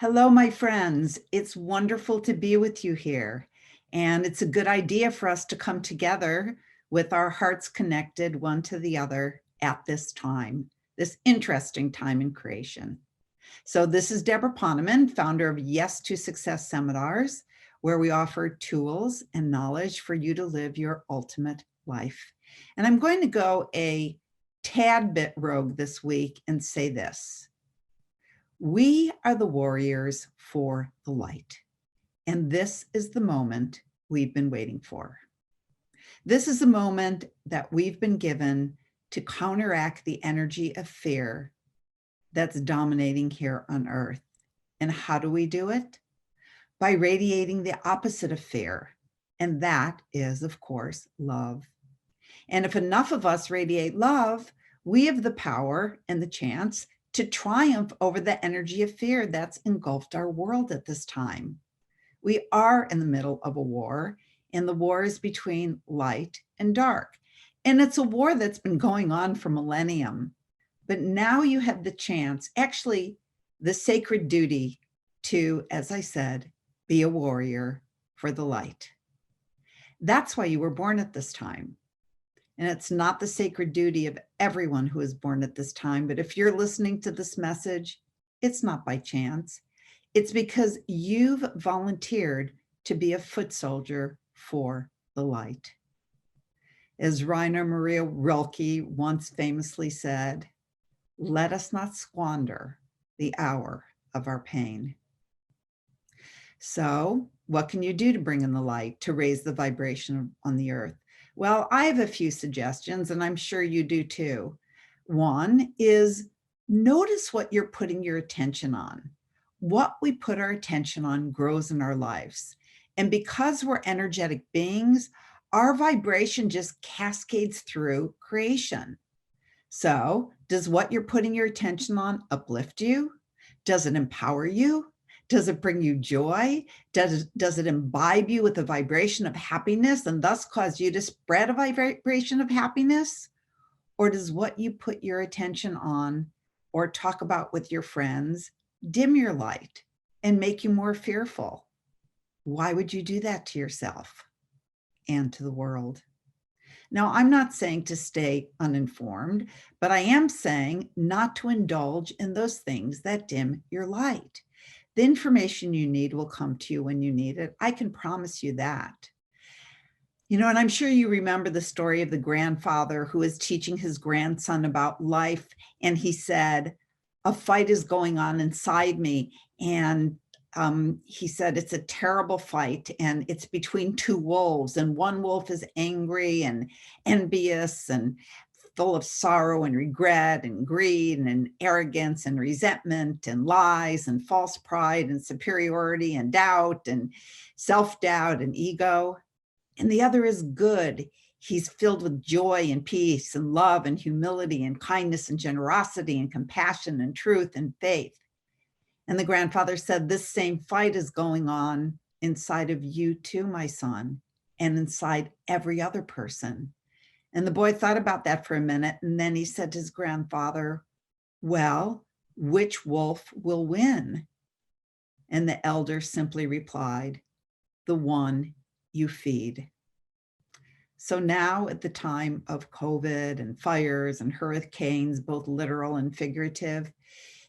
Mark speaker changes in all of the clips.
Speaker 1: Hello, my friends. It's wonderful to be with you here. And it's a good idea for us to come together with our hearts connected one to the other at this time, this interesting time in creation. So this is Deborah Poneman, founder of Yes to Success Seminars, where we offer tools and knowledge for you to live your ultimate life. And I'm going to go a tad bit rogue this week and say this. We are the warriors for the light. And this is the moment we've been waiting for. This is a moment that we've been given to counteract the energy of fear that's dominating here on earth. And how do we do it? By radiating the opposite of fear. And that is, of course, love. And if enough of us radiate love, we have the power and the chance to triumph over the energy of fear that's engulfed our world at this time. We are in the middle of a war, and the war is between light and dark. And it's a war that's been going on for millennium. But now you have the chance, actually, the sacred duty to, as I said, be a warrior for the light. That's why you were born at this time. And it's not the sacred duty of everyone who is born at this time. But if you're listening to this message, it's not by chance. It's because you've volunteered to be a foot soldier for the light. As Rainer Maria Rilke once famously said, let us not squander the hour of our pain. So what can you do to bring in the light, to raise the vibration on the earth? Well, I have a few suggestions, and I'm sure you do too. One is notice what you're putting your attention on. What we put our attention on grows in our lives. And because we're energetic beings, our vibration just cascades through creation. So does what you're putting your attention on uplift you? Does it empower you? Does it bring you joy? Does it imbibe you with a vibration of happiness and thus cause you to spread a vibration of happiness? Or does what you put your attention on or talk about with your friends dim your light and make you more fearful? Why would you do that to yourself and to the world? Now, I'm not saying to stay uninformed, but I am saying not to indulge in those things that dim your light. The information you need will come to you when you need it. I can promise you that. You know, and I'm sure you remember the story of the grandfather who was teaching his grandson about life. And he said, a fight is going on inside me. And he said, it's a terrible fight. And it's between two wolves. And one wolf is angry and envious and full of sorrow and regret and greed and arrogance and resentment and lies and false pride and superiority and doubt and self-doubt and ego. And the other is good. He's filled with joy and peace and love and humility and kindness and generosity and compassion and truth and faith. And the grandfather said, this same fight is going on inside of you too, my son, and inside every other person. And the boy thought about that for a minute. And then he said to his grandfather, well, which wolf will win? And the elder simply replied, the one you feed. So now at the time of COVID and fires and hurricanes, both literal and figurative,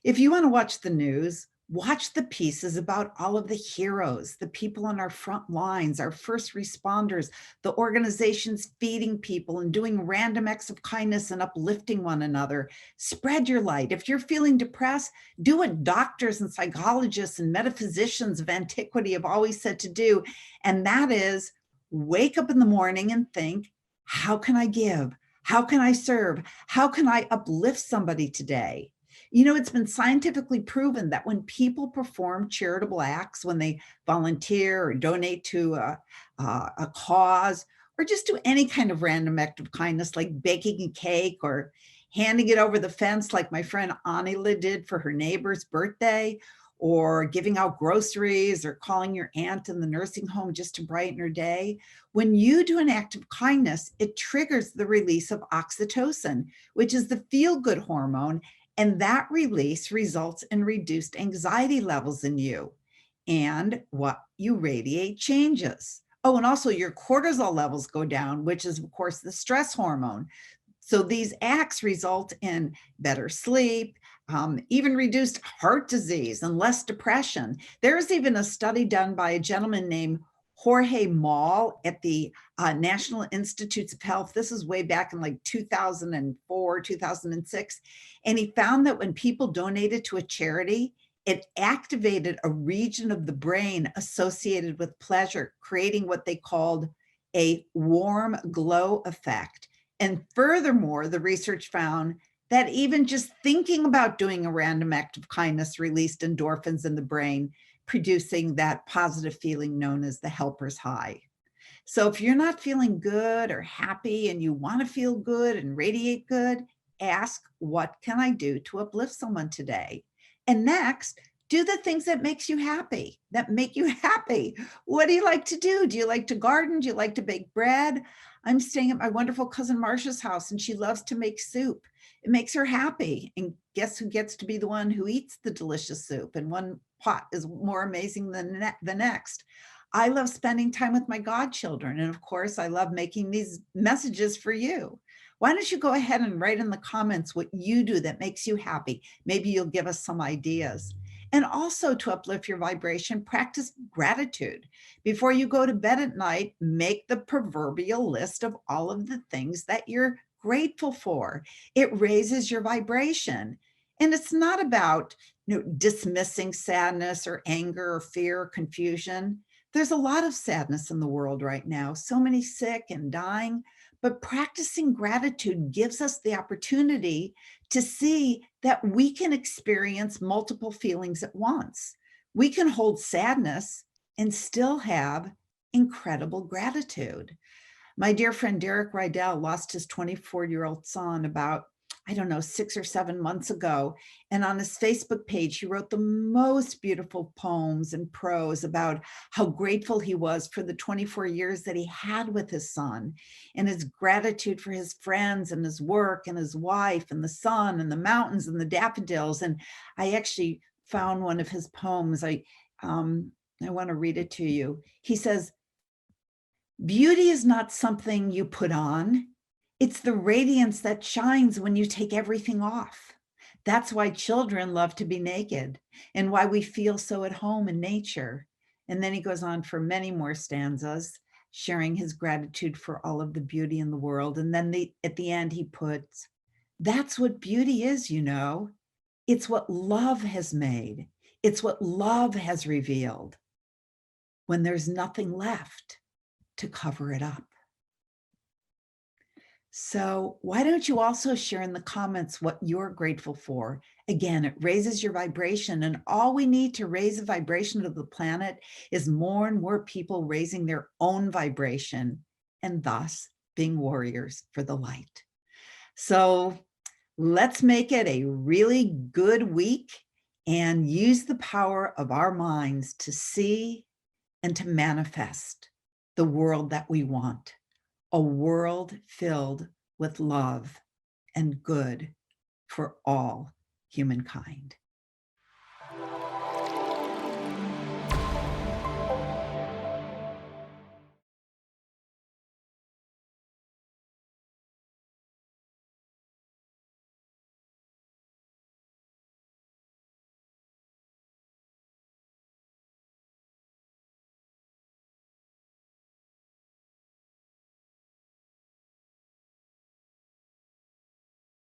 Speaker 1: if you want to watch the news, watch the pieces about all of the heroes, the people on our front lines, our first responders, the organizations feeding people and doing random acts of kindness and uplifting one another. Spread your light. If you're feeling depressed, do what doctors and psychologists and metaphysicians of antiquity have always said to do, and that is wake up in the morning and think, how can I give? How can I serve? How can I uplift somebody today? You know, it's been scientifically proven that when people perform charitable acts, when they volunteer or donate to a cause, or just do any kind of random act of kindness, like baking a cake or handing it over the fence, like my friend Anila did for her neighbor's birthday, or giving out groceries or calling your aunt in the nursing home just to brighten her day. When you do an act of kindness, it triggers the release of oxytocin, which is the feel-good hormone. And that release results in reduced anxiety levels in you, and what you radiate changes. Oh, and also your cortisol levels go down, which is, of course, the stress hormone. So these acts result in better sleep, even reduced heart disease and less depression. There's even a study done by a gentleman named Jorge Moll at the National Institutes of Health. This is way back in like 2004, 2006. And he found that when people donated to a charity, it activated a region of the brain associated with pleasure, creating what they called a warm glow effect. And furthermore, the research found that even just thinking about doing a random act of kindness released endorphins in the brain, producing that positive feeling known as the helper's high. So if you're not feeling good or happy and you want to feel good and radiate good, ask, what can I do to uplift someone today? And next, do the things that makes you happy, that make you happy. What do you like to do? Do you like to garden? Do you like to bake bread? I'm staying at my wonderful cousin Marcia's house and she loves to make soup. It makes her happy. And guess who gets to be the one who eats the delicious soup? And one pot is more amazing than the next. I love spending time with my godchildren. And of course, I love making these messages for you. Why don't you go ahead and write in the comments what you do that makes you happy? Maybe you'll give us some ideas. And also, to uplift your vibration, practice gratitude. Before you go to bed at night, make the proverbial list of all of the things that you're grateful for. It raises your vibration. And it's not about dismissing sadness or anger or fear or confusion. There's a lot of sadness in the world right now, so many sick and dying, but practicing gratitude gives us the opportunity to see that we can experience multiple feelings at once. We can hold sadness and still have incredible gratitude. My dear friend Derek Rydell lost his 24-year-old son about, I don't know, 6 or 7 months ago. And on his Facebook page, he wrote the most beautiful poems and prose about how grateful he was for the 24 years that he had with his son, and his gratitude for his friends and his work and his wife and the sun and the mountains and the daffodils. And I actually found one of his poems. I want to read it to you. He says, "Beauty is not something you put on. It's the radiance that shines when you take everything off. That's why children love to be naked and why we feel so at home in nature." And then he goes on for many more stanzas, sharing his gratitude for all of the beauty in the world. And then at the end, he puts, "That's what beauty is, you know. It's what love has made. It's what love has revealed when there's nothing left to cover it up." So why don't you also share in the comments what you're grateful for? Again, it raises your vibration, and all we need to raise the vibration of the planet is more and more people raising their own vibration and thus being warriors for the light. So let's make it a really good week and use the power of our minds to see and to manifest the world that we want. A world filled with love and good for all humankind.